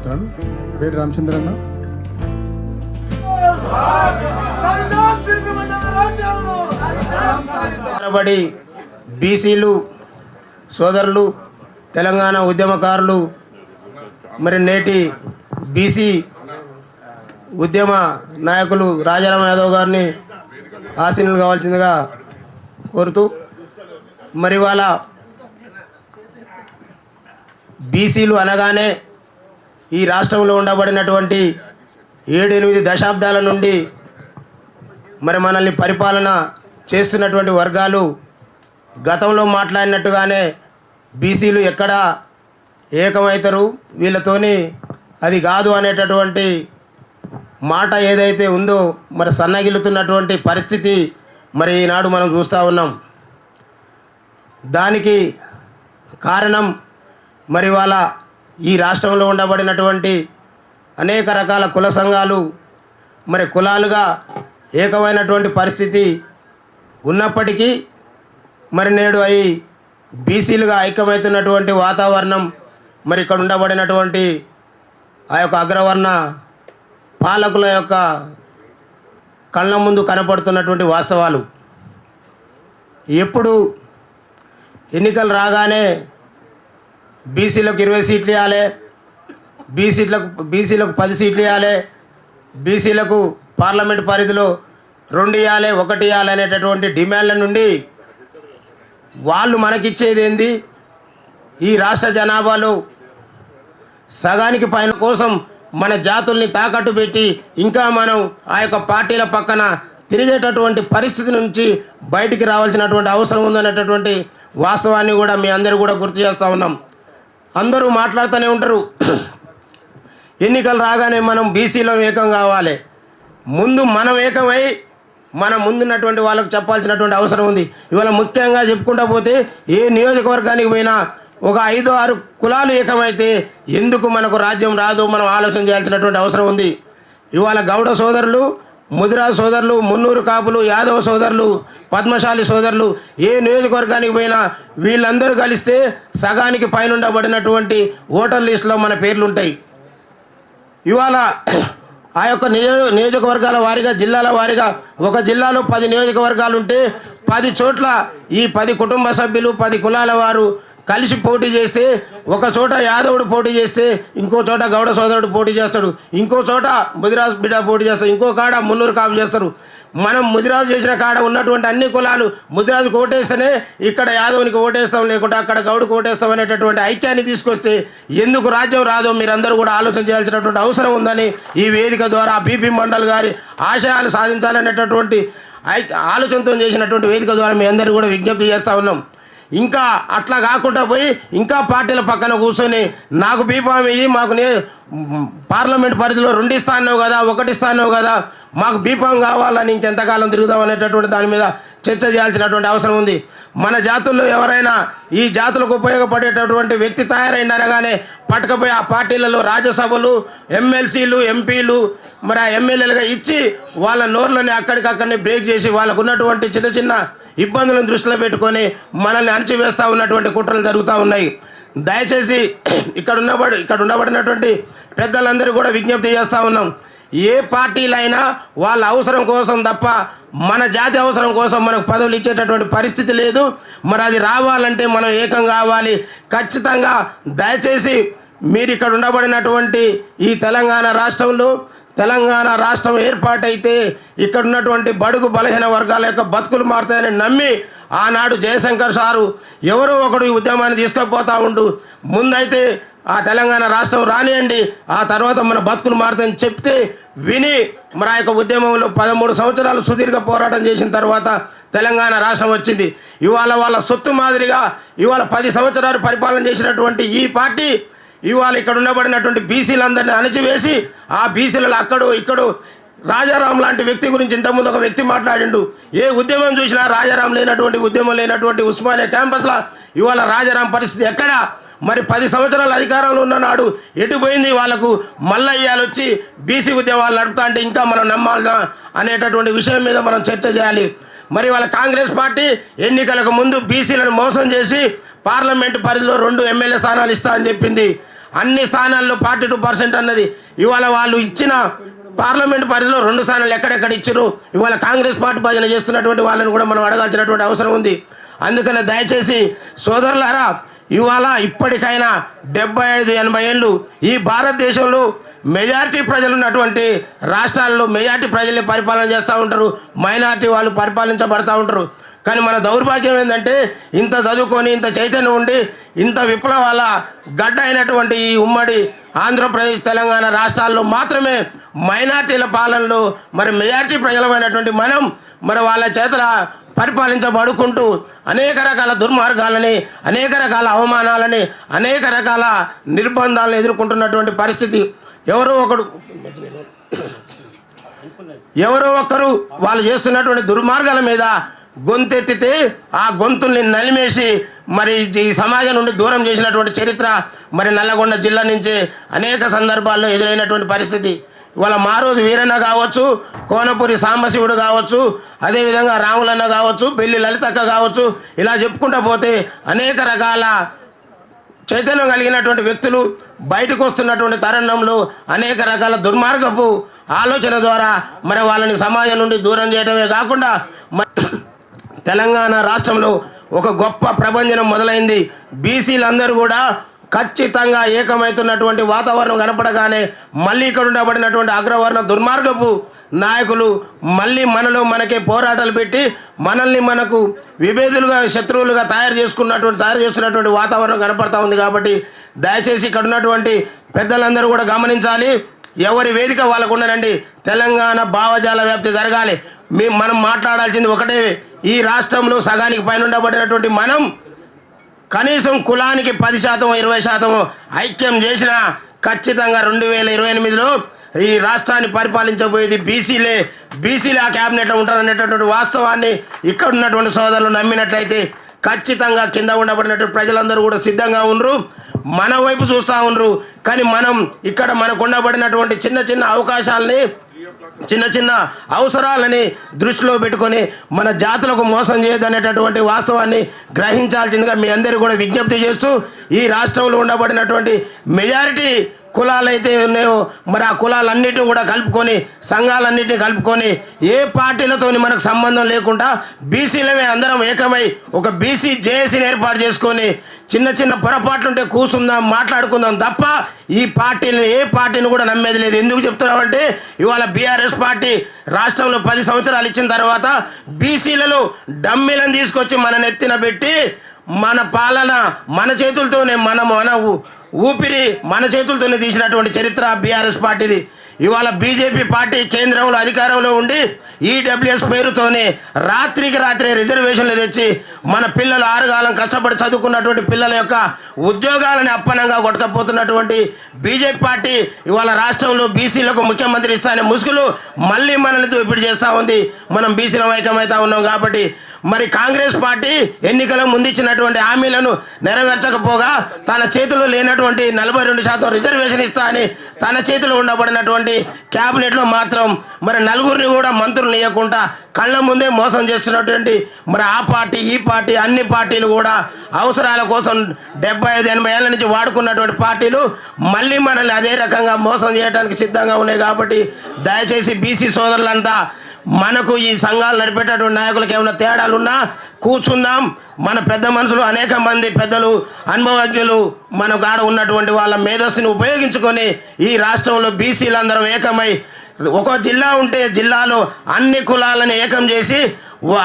మాట్లాడుతున్నాను. పేరు రామచంద్ర అన్న. బీసీలు సోదరులు, తెలంగాణ ఉద్యమకారులు, మరి నేటి బీసీ ఉద్యమ నాయకులు రాజారాం యాదవ్ గారిని ఆశీనులు కావాల్సిందిగా కోరుతూ, మరి వాళ్ళ బీసీలు అనగానే ఈ రాష్ట్రంలో ఉండబడినటువంటి 7-8 దశాబ్దాల నుండి మరి మనల్ని పరిపాలన చేస్తున్నటువంటి వర్గాలు గతంలో మాట్లాడినట్టుగానే బీసీలు ఎక్కడ ఏకమవుతారు, వీళ్ళతోని అది కాదు అనేటటువంటి మాట ఏదైతే ఉందో మరి సన్నగిల్లుతున్నటువంటి పరిస్థితి మరి ఈనాడు మనం చూస్తూ ఉన్నాం. దానికి కారణం మరి వాళ్ళ ఈ రాష్ట్రంలో ఉండబడినటువంటి అనేక రకాల కుల సంఘాలు మరి కులాలుగా ఏకమైనటువంటి పరిస్థితి ఉన్నప్పటికీ మరి నేడు అవి బీసీలుగా ఐక్యమవుతున్నటువంటి వాతావరణం మరి ఇక్కడ ఉండబడినటువంటి ఆ యొక్క అగ్రవర్ణ పాలకుల యొక్క కళ్ళ ముందు కనపడుతున్నటువంటి వాస్తవాలు. ఎప్పుడు ఎన్నికలు రాగానే బీసీలకు 20 సీట్లు ఇవ్వాలి, బీసీలకు 10 సీట్లు ఇవ్వాలి, బీసీలకు పార్లమెంట్ పరిధిలో 2 ఇవ్వాలి, 1 ఇవ్వాలి అనేటటువంటి డిమాండ్ల నుండి వాళ్ళు మనకిచ్చేది ఏంది, ఈ రాష్ట్ర జనాభాలో సగానికి పైన కోసం మన జాతుల్ని తాకట్టు పెట్టి ఇంకా మనం ఆ యొక్క పార్టీల పక్కన తిరిగేటటువంటి పరిస్థితి నుంచి బయటికి రావాల్సినటువంటి అవసరం ఉందనేటటువంటి వాస్తవాన్ని కూడా మీ అందరూ కూడా గుర్తు చేస్తూ ఉన్నాం. అందరూ మాట్లాడుతూనే ఉంటారు, ఎన్నికలు రాగానే మనం బీసీలో ఏకం కావాలి. ముందు మనం ఏకమై మనం ముందున్నటువంటి వాళ్ళకు చెప్పాల్సినటువంటి అవసరం ఉంది. ఇవాళ ముఖ్యంగా చెప్పుకుంటా పోతే ఏ నియోజకవర్గానికి పోయినా ఒక 5-6 కులాలు ఏకమైతే ఎందుకు మనకు రాజ్యం రాదు, మనం ఆలోచన చేయాల్సినటువంటి అవసరం ఉంది. ఇవాళ గౌడ సోదరులు, ముదిరాజు సోదరులు, మున్నూరు కాపులు, యాదవ సోదరులు, పద్మశాలి సోదరులు ఏ నియోజకవర్గానికి పోయినా వీళ్ళందరూ కలిస్తే సగానికి పైన ఉండబడినటువంటి ఓటర్ లిస్టులో మన పేర్లు ఉంటాయి. ఇవాళ ఆ యొక్క నియోజకవర్గాల వారీగా, జిల్లాల వారీగా ఒక జిల్లాలో 10 నియోజకవర్గాలు ఉంటే 10 చోట్ల ఈ 10 కుటుంబ సభ్యులు, 10 కులాల వారు కలిసి పోటీ చేస్తే, ఒక చోట యాదవుడు పోటీ చేస్తే ఇంకో చోట గౌడ సోదరుడు పోటీ చేస్తాడు, ఇంకో చోట ముదిరాజు బిడ్డ పోటీ చేస్తాడు, ఇంకో కాడ మున్నూరు కాపు చేస్తారు. మనం ముదిరాజు చేసిన కాడ ఉన్నటువంటి అన్ని కులాలు ముదిరాజుకు ఓటేస్తేనే ఇక్కడ యాదవునికి ఓటేస్తాం, లేకుంటే అక్కడ గౌడుకు ఓటేస్తాం అనేటటువంటి ఐక్యాన్ని తీసుకొస్తే ఎందుకు రాజ్యం రాదో మీరందరూ కూడా ఆలోచన చేయాల్సినటువంటి అవసరం ఉందని ఈ వేదిక ద్వారా బీపీ మండల్ గారి ఆశయాలు సాధించాలనేటటువంటి ఆలోచనతో చేసినటువంటి వేదిక ద్వారా మీ అందరూ కూడా విజ్ఞప్తి చేస్తూ ఉన్నాం. ఇంకా అట్లా కాకుండా పోయి ఇంకా పార్టీల పక్కన కూర్చొని నాకు బీఫామ్ ఇయ్యి, మాకు పార్లమెంట్ పరిధిలో 2 ఇస్తాను కదా, 1 ఇస్తాను కదా, మాకు బీఫామ్ కావాలని ఇంకెంతకాలం తిరుగుదాం అనేటటువంటి దాని మీద చర్చ చేయాల్సినటువంటి అవసరం ఉంది. మన జాతుల్లో ఎవరైనా ఈ జాతులకు ఉపయోగపడేటటువంటి వ్యక్తి తయారైందనగానే పట్టుకపోయి ఆ పార్టీలలో రాజ్యసభలు, ఎమ్మెల్సీలు, ఎంపీలు, మరి ఆ ఎమ్మెల్యేలుగా ఇచ్చి వాళ్ళ నోర్లని అక్కడికక్కడనే బ్రేక్ చేసి వాళ్ళకు ఉన్నటువంటి చిన్న చిన్న ఇబ్బందులను దృష్టిలో పెట్టుకొని మనల్ని అణచివేస్తూ ఉన్నటువంటి కుట్రలు జరుగుతూ ఉన్నాయి. దయచేసి ఇక్కడ ఉండబడినటువంటి పెద్దలందరూ కూడా విజ్ఞప్తి చేస్తూ ఉన్నాం, ఏ పార్టీలైనా వాళ్ళ అవసరం కోసం తప్ప మన జాతి అవసరం కోసం మనకు పదవులు ఇచ్చేటటువంటి పరిస్థితి లేదు. మరి అది రావాలంటే మనం ఏకం కావాలి. ఖచ్చితంగా దయచేసి మీరు ఇక్కడ ఉండబడినటువంటి ఈ తెలంగాణ రాష్ట్రంలో, తెలంగాణ రాష్ట్రం ఏర్పాటైతే ఇక్కడ ఉన్నటువంటి బడుగు బలహీన వర్గాల యొక్క బతుకులు మారుతాయని నమ్మి ఆనాడు జయశంకర్ సారు ఎవరో ఒకడు ఈ ఉద్యమాన్ని తీసుకుపోతూ ఉండు, ముందైతే ఆ తెలంగాణ రాష్ట్రం రానియండి, ఆ తర్వాత మన బతుకులు మారుతాయని చెప్తే విని మరి ఆ యొక్క ఉద్యమంలో 13 సంవత్సరాలు సుదీర్ఘ పోరాటం చేసిన తర్వాత తెలంగాణ రాష్ట్రం వచ్చింది. ఇవాళ వాళ్ళ సొత్తు మాదిరిగా ఇవాళ 10 సంవత్సరాలు పరిపాలన చేసినటువంటి ఈ పార్టీ ఇవాళ ఇక్కడ ఉండబడినటువంటి బీసీలందరినీ అణచివేసి ఆ బీసీలలో అక్కడో ఇక్కడో రాజారాం లాంటి వ్యక్తి గురించి ఇంతకుముందు ఒక వ్యక్తి మాట్లాడిండు. ఏ ఉద్యమం చూసినా రాజారాం లేనటువంటి ఉద్యమం లేనటువంటి ఉస్మానియా క్యాంపస్లో ఇవాళ రాజారాం పరిస్థితి ఎక్కడ? మరి 10 సంవత్సరాల అధికారంలో ఉన్ననాడు ఎటు పోయింది? వాళ్ళకు మళ్ళీ ఇవాళ వచ్చి బీసీ ఉద్యమాలు నడుపుతా అంటే ఇంకా మనం నమ్మాలా అనేటటువంటి విషయం మీద మనం చర్చ చేయాలి. మరి వాళ్ళ కాంగ్రెస్ పార్టీ ఎన్నికలకు ముందు బీసీలను మోసం చేసి పార్లమెంటు పరిధిలో 2 ఎమ్మెల్యే స్థానాలు ఇస్తా అని చెప్పింది. అన్ని స్థానాల్లో 42% అన్నది ఇవాళ వాళ్ళు ఇచ్చిన పార్లమెంట్ పరిధిలో 2 స్థానాలు ఎక్కడెక్కడ ఇచ్చారు. ఇవాళ కాంగ్రెస్ పార్టీ భజన చేస్తున్నటువంటి వాళ్ళని కూడా మనం అడగాల్సినటువంటి అవసరం ఉంది. అందుకని దయచేసి సోదరులారా, ఇవాళ ఇప్పటికైనా 75-80 ఏళ్ళు ఈ భారతదేశంలో మెజారిటీ ప్రజలు ఉన్నటువంటి రాష్ట్రాల్లో మెజారిటీ ప్రజలే పరిపాలన చేస్తూ ఉంటారు, మైనారిటీ వాళ్ళు పరిపాలించబడతా ఉంటారు. కానీ మన దౌర్భాగ్యం ఏంటంటే ఇంత చదువుకొని ఇంత చైతన్యం ఉండి ఇంత విప్లవాల గడ్డ అయినటువంటి ఈ ఉమ్మడి ఆంధ్రప్రదేశ్ తెలంగాణ రాష్ట్రాల్లో మాత్రమే మైనారిటీల పాలనలో మరి మెజారిటీ ప్రజలమైనటువంటి మనం మరి వాళ్ళ చేతల పరిపాలించబడుకుంటూ అనేక రకాల దుర్మార్గాలని, అనేక రకాల అవమానాలని, అనేక రకాల నిర్బంధాలను ఎదుర్కొంటున్నటువంటి పరిస్థితి. ఎవరో ఒకరు వాళ్ళు చేస్తున్నటువంటి దుర్మార్గాల మీద గొంతెత్తితే ఆ గొంతుల్ని నలిమేసి మరి ఈ సమాజం నుండి దూరం చేసినటువంటి చరిత్ర మరి నల్లగొండ జిల్లా నుంచి అనేక సందర్భాల్లో ఎదురైనటువంటి పరిస్థితి. ఇవాళ మారోజు వీరన్న కావచ్చు, కోనపూరి సాంబశివుడు కావచ్చు, అదేవిధంగా రాములన్న కావచ్చు, బెల్లి లలితక్క కావచ్చు, ఇలా చెప్పుకుంటూ పోతే అనేక రకాల చైతన్యం కలిగినటువంటి వ్యక్తులు బయటకు వస్తున్నటువంటి తరుణంలో అనేక రకాల దుర్మార్గపు ఆలోచన ద్వారా మరి వాళ్ళని సమాజం నుండి దూరం చేయడమే కాకుండా తెలంగాణ రాష్ట్రంలో ఒక గొప్ప ప్రభంజనం మొదలైంది. బీసీలందరూ కూడా ఖచ్చితంగా ఏకమవుతున్నటువంటి వాతావరణం కనపడగానే మళ్ళీ ఇక్కడ ఉండబడినటువంటి అగ్రవర్ణ దుర్మార్గపు నాయకులు మళ్ళీ మనలో మనకే పోరాటాలు పెట్టి మనల్ని మనకు విభేదులుగా శత్రువులుగా తయారు చేస్తున్నటువంటి వాతావరణం కనపడతా ఉంది. కాబట్టి దయచేసి ఇక్కడ ఉన్నటువంటి పెద్దలందరూ కూడా గమనించాలి. ఎవరి వేదిక వాళ్ళకు ఉండనండి. తెలంగాణ భావజాల వ్యాప్తి జరగాలి. మనం మాట్లాడాల్సింది ఒకటే, ఈ రాష్ట్రంలో సగానికి పైన ఉండబడినటువంటి మనం కనీసం కులానికి 10% 20% ఐక్యం చేసినా ఖచ్చితంగా 2028లో ఈ రాష్ట్రాన్ని పరిపాలించబోయేది బీసీలే ఆ క్యాబినెట్లో ఉంటారనేటటువంటి వాస్తవాన్ని ఇక్కడ ఉన్నటువంటి సోదరులు నమ్మినట్లయితే ఖచ్చితంగా కింద ఉండబడినటువంటి ప్రజలందరూ కూడా సిద్ధంగా ఉండరు, మన వైపు చూస్తూ ఉండరు. కానీ మనం ఇక్కడ మనకు ఉండబడినటువంటి చిన్న అవకాశాలని, చిన్న అవసరాలని దృష్టిలో పెట్టుకొని మన జాతులకు మోసం చేయదనేటటువంటి వాస్తవాన్ని గ్రహించాల్సిందిగా మీ అందరూ కూడా విజ్ఞప్తి చేస్తూ, ఈ రాష్ట్రంలో ఉండబడినటువంటి మెజారిటీ కులాలు అయితే ఉన్నాయో మరి ఆ కులాలన్నిటిని కూడా కలుపుకొని, సంఘాలన్నింటినీ కలుపుకొని, ఏ పార్టీలతోని మనకు సంబంధం లేకుండా బీసీలమే అందరం ఏకమై ఒక బీసీ జేఏసీని ఏర్పాటు చేసుకొని చిన్న పొరపాట్లుంటే కూర్చుందాం, మాట్లాడుకుందాం తప్ప ఈ ఏ పార్టీని కూడా నమ్మేది లేదు. ఎందుకు చెప్తున్నామంటే ఇవాళ బీఆర్ఎస్ పార్టీ రాష్ట్రంలో 10 సంవత్సరాలు ఇచ్చిన తర్వాత బీసీలలో డమ్మీలను తీసుకొచ్చి మన నెత్తిన పెట్టి మన పాలన మన చేతులతోనే మన ఊపిరి మన చేతులతోనే తీసినటువంటి చరిత్ర బీఆర్ఎస్ పార్టీది. ఇవాళ బీజేపీ పార్టీ కేంద్రంలో అధికారంలో ఉండి ఈడబ్ల్యూఎస్ పేరుతోనే రాత్రికి రాత్రే రిజర్వేషన్లు తెచ్చి మన పిల్లలు 6 కాలం కష్టపడి చదువుకున్నటువంటి పిల్లల యొక్క ఉద్యోగాలని అప్పనంగా కొట్టకపోతున్నటువంటి బీజేపీ పార్టీ ఇవాళ రాష్ట్రంలో బీసీలకు ముఖ్యమంత్రి ఇస్తానే ముసుగులు మళ్ళీ మనల్ని దోపిడీ చేస్తూ ఉంది. మనం బీసీల ఐక్యమవుతా ఉన్నాం. కాబట్టి మరి కాంగ్రెస్ పార్టీ ఎన్నికల ముందు ఇచ్చినటువంటి హామీలను నెరవేర్చకపోగా తన చేతిలో లేనటువంటి 42% రిజర్వేషన్ ఇస్తా అని తన చేతిలో ఉండబడినటువంటి క్యాబినెట్లో మాత్రం మరి 4 కూడా మంత్రులు ఇవ్వకుండా కళ్ళ ముందే మోసం చేస్తున్నటువంటి మరి ఆ పార్టీ ఈ పార్టీ అన్ని పార్టీలు కూడా అవసరాల కోసం 75-80 ఏళ్ళ నుంచి వాడుకున్నటువంటి పార్టీలు మళ్ళీ మనల్ని అదే రకంగా మోసం చేయడానికి సిద్ధంగా ఉన్నాయి. కాబట్టి దయచేసి బీసీ సోదరులంతా మనకు ఈ సంఘాలు నడిపేటటువంటి నాయకులకు ఏమైనా తేడాలున్నా కూర్చుందాం. మన పెద్ద మనుషులు అనేక మంది పెద్దలు అనుభవజ్ఞులు మన కాడ ఉన్నటువంటి వాళ్ళ మేధస్సుని ఉపయోగించుకొని ఈ రాష్ట్రంలో బీసీలందరం ఏకమై ఒక జిల్లా ఉంటే జిల్లాలో అన్ని కులాలను ఏకం చేసి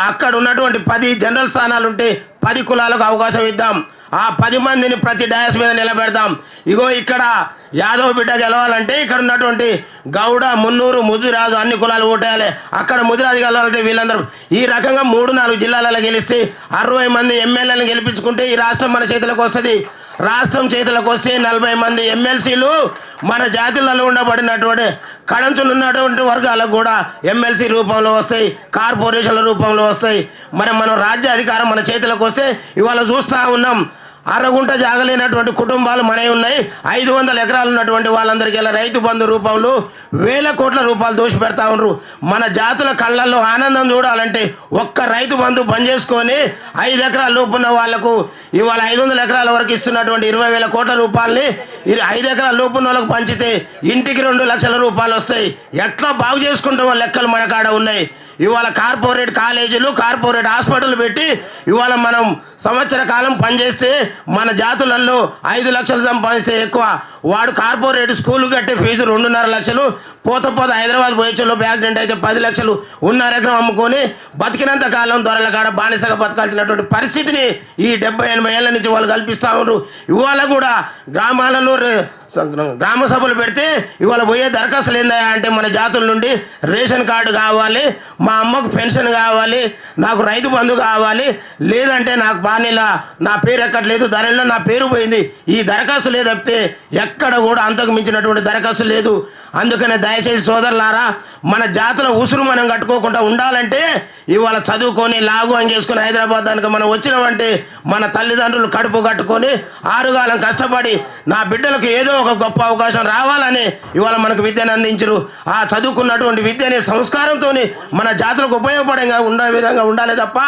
అక్కడ ఉన్నటువంటి 10 జనరల్ స్థానాలు ఉంటే 10 కులాలకు అవకాశం ఇద్దాం. ఆ 10 మందిని ప్రతి డయాస్ మీద నిలబెడదాం. ఇగో ఇక్కడ యాదవ్ బిడ్డ గెలవాలంటే ఇక్కడ ఉన్నటువంటి గౌడ, మున్నూరు, ముదిరాజు అన్ని కులాలు ఓటేయాలి. అక్కడ ముదిరాజు గెలవాలంటే వీళ్ళందరూ ఈ రకంగా 3-4 జిల్లాలలో గెలిస్తే 60 మంది ఎమ్మెల్యేలను గెలిపించుకుంటే ఈ రాష్ట్రం మన చేతులకు వస్తుంది. రాష్ట్రం చేతులకు వస్తే 40 మంది ఎమ్మెల్సీలు మన జాతులలో ఉండబడినటువంటి కడంచులున్నటువంటి వర్గాలకు కూడా ఎమ్మెల్సీ రూపంలో వస్తాయి, కార్పొరేషన్ల రూపంలో వస్తాయి. మరి మనం రాజ్య అధికారం మన చేతులకు వస్తే ఇవాళ చూస్తూ ఉన్నాం అరగుంట జాగలేనటువంటి కుటుంబాలు మనవి ఉన్నాయి. 500 ఎకరాలు ఉన్నటువంటి వాళ్ళందరికీ ఇలా రైతు బంధు రూపంలో వేల కోట్ల రూపాయలు దోషి పెడతా ఉన్నారు. మన జాతుల కళ్ళల్లో ఆనందం చూడాలంటే ఒక్క రైతు బంధు బంద్ చేసుకొని 5 ఎకరాల లోపు ఉన్న వాళ్లకు ఇవాళ 500 ఎకరాల వరకు ఇస్తున్నటువంటి 20,000 కోట్ల రూపాయలని 5 ఎకరాల లోపు ఉన్న వాళ్ళకు పంచితే ఇంటికి 2 లక్షల రూపాయలు వస్తాయి. ఎట్లా బాగు చేసుకుంటామో లెక్కలు మన కాడ ఉన్నాయి. ఇవాళ కార్పొరేట్ కాలేజీలు, కార్పొరేట్ హాస్పిటల్ పెట్టి ఇవాళ మనం సంవత్సర కాలం పనిచేస్తే మన జాతులలో 5 లక్షలు సంపాదిస్తే ఎక్కువ. వాడు కార్పొరేట్ స్కూల్ కట్టే ఫీజు 2.5 లక్షలు. పోత హైదరాబాద్ పోయేచోలో యాక్సిడెంట్ అయితే 10 లక్షలు 1.5 ఎకరం అమ్ముకొని బతికినంత కాలం దొరల కాడ బానిసగా బతకాల్సినటువంటి పరిస్థితిని ఈ 70-80 ఏళ్ళ నుంచి వాళ్ళు కల్పిస్తూ ఉన్నారు. ఇవాళ కూడా గ్రామాలలో గ్రామ సభలు పెడితే ఇవాళ పోయే దరఖాస్తులు ఏందా అంటే మన జాతుల నుండి రేషన్ కార్డు కావాలి, మా అమ్మకు పెన్షన్ కావాలి, నాకు రైతు బంధు కావాలి, లేదంటే నాకు బాణీలా నా పేరు ఎక్కట్లేదు, ధరలో నా పేరు పోయింది. ఈ దరఖాస్తు లేదు తప్పితే ఎక్కడ కూడా అంతకు మించినటువంటి దరఖాస్తు లేదు. అందుకనే దయచేసి సోదరులారా, మన జాతుల ఉసురు మనం కట్టుకోకుండా ఉండాలంటే ఇవాళ చదువుకొని లాగు అని చేసుకుని హైదరాబాద్ దానికి మనం వచ్చినామంటే మన తల్లిదండ్రులు కడుపు కట్టుకొని ఆరుగాలం కష్టపడి నా బిడ్డలకు ఏదో ఒక గొప్ప అవకాశం రావాలని ఇవాళ మనకు విద్యను అందించరు. ఆ చదువుకున్నటువంటి విద్యని సంస్కారంతో మన జాతులకు ఉపయోగపడంగా ఉండే విధంగా ఉండాలి తప్ప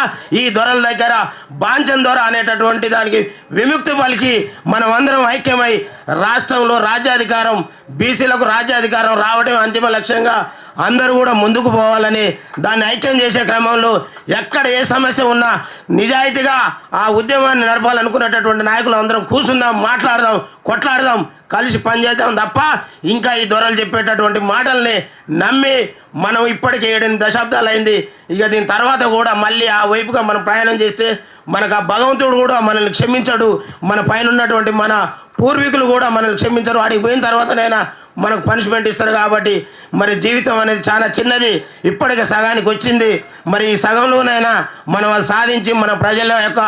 ఈ దొరల దగ్గర బాంచన్ దొర అనేటటువంటి దానికి విముక్తి పలికి మనం అందరం ఐక్యమై రాష్ట్రంలో రాజ్యాధికారం, బీసీలకు రాజ్యాధికారం రావడం అంతిమ లక్ష్యంగా అందరూ కూడా ముందుకు పోవాలని దాన్ని ఐక్యం చేసే క్రమంలో ఎక్కడ ఏ సమస్య ఉన్నా నిజాయితీగా ఆ ఉద్యమాన్ని నడపాలనుకునేటటువంటి నాయకులు అందరం కూర్చుందాం, మాట్లాడదాం, కొట్లాడదాం, కలిసి పనిచేద్దాం తప్ప ఇంకా ఈ దొరలు చెప్పేటటువంటి మాటల్ని నమ్మి మనం ఇప్పటికే 7 దశాబ్దాలు అయింది. ఇక దీని తర్వాత కూడా మళ్ళీ ఆ వైపుగా మనం ప్రయాణం చేస్తే మనకు ఆ భగవంతుడు కూడా మనల్ని క్షమించడు. మన పైన ఉన్నటువంటి మన పూర్వీకులు కూడా మనల్ని క్షమించరు. ఆడికి పోయిన తర్వాతనైనా మనకు పనిష్మెంట్ ఇస్తారు. కాబట్టి మరి జీవితం అనేది చాలా చిన్నది, ఇప్పటికే సగానికి వచ్చింది. మరి ఈ సగంలోనైనా మనం అది సాధించి మన ప్రజల యొక్క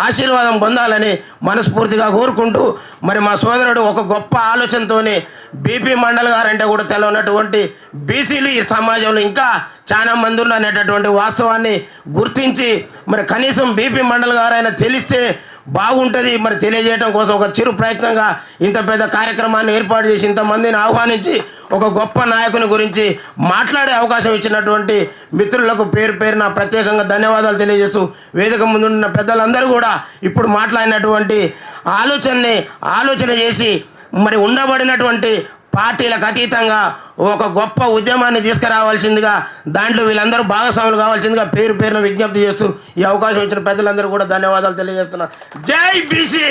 ఆశీర్వాదం పొందాలని మనస్ఫూర్తిగా కోరుకుంటూ, మరి మా సోదరుడు ఒక గొప్ప ఆలోచనతోనే బీపీ మండల్ గారంటే కూడా తెలవనటువంటి బీసీలు ఈ సమాజంలో ఇంకా చాలా మంది ఉన్నటువంటి వాస్తవాన్ని గుర్తించి మరి కనీసం బీపీ మండల్ గారైనా తెలిస్తే బాగుంటుంది. మరి తెలియజేయడం కోసం ఒక చిరు ప్రయత్నంగా ఇంత పెద్ద కార్యక్రమాన్ని ఏర్పాటు చేసి ఇంతమందిని ఆహ్వానించి ఒక గొప్ప నాయకుని గురించి మాట్లాడే అవకాశం ఇచ్చినటువంటి మిత్రులకు పేరు పేరున ప్రత్యేకంగా ధన్యవాదాలు తెలియజేస్తూ, వేదిక ముందున్న పెద్దలందరూ కూడా ఇప్పుడు మాట్లాడినటువంటి ఆలోచన చేసి మరి ఉండబడినటువంటి పార్టీలకు అతీతంగా ఒక గొప్ప ఉద్యమాన్ని తీసుకురావాల్సిందిగా, దాంట్లో వీళ్ళందరూ భాగస్వాములు కావాల్సిందిగా పేరు పేరున విజ్ఞప్తి చేస్తూ ఈ అవకాశం ఇచ్చిన పెద్దలందరూ కూడా ధన్యవాదాలు తెలియజేస్తున్నా. జై బీసీ.